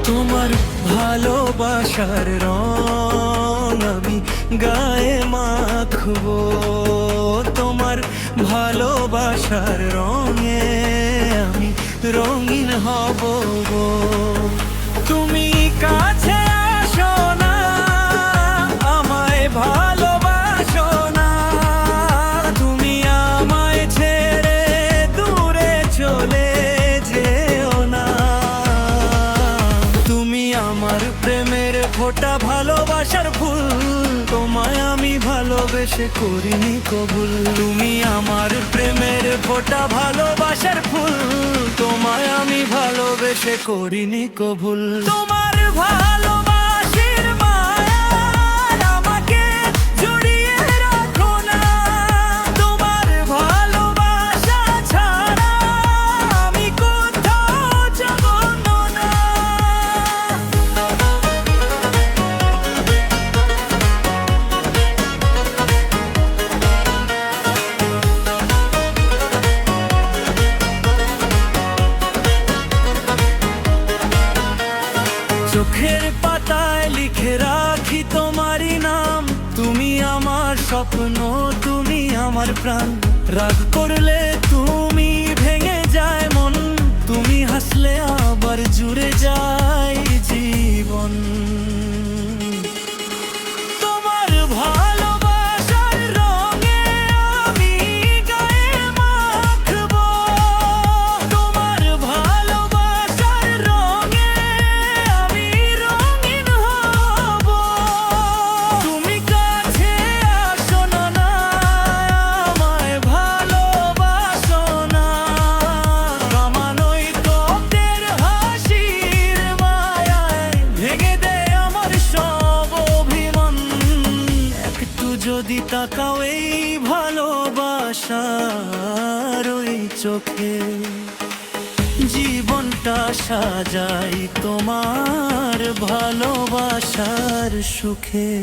তোমার ভালোবাসার রং আমি গায়ে মাখবো, তোমার ভালোবাসার রঙে আমি রঙিন হব গো। তুমি কাছে আসো না, আমায় ভালোবাসো না, তুমি আমায় ছেড়ে দূরে চলে যেও না। তুমি আমার প্রেমের ফোঁটা, ভালোবাসার ফুল, তোমায় আমি ভালোবেসে করিনি কবুল। তুমি আমার প্রেমের ফোঁটা, ভালোবাসার ফুল, তোমায় আমি ভালোবেসে করিনি কবুল। তোমার ভালোবাসার মায়ায় আমাকে জড়িয়ে রাখো না, তোমার ভালোবাসা ছাড়া আমি কোথাও যাব না। চোখের পাতায় লিখে রাখি তোমারই নাম, তুমি আমার স্বপ্ন, তুমি আমার প্রাণ। রাগ করলে তুমি ভেঙে যায় মন, তুমি হাসলে আবার জুড়ে যায় জীবন। তোমার ভালোবাসার রঙে আমি গায়ে মাখবো, তোমার ভালোবাসার রঙে আমি রঙিন হব। তুমি কাছে আসো না, আমায় ভালোবাসো না, কামানোই তোদের হাসির মায়ায় ভেঙে দেয় আমার সব অভিমান। একটু যদি তাকাও এই ভালোবাসার ওই চোখে, জীবনটা সাজাই তোমার ভালোবাসার সুখে।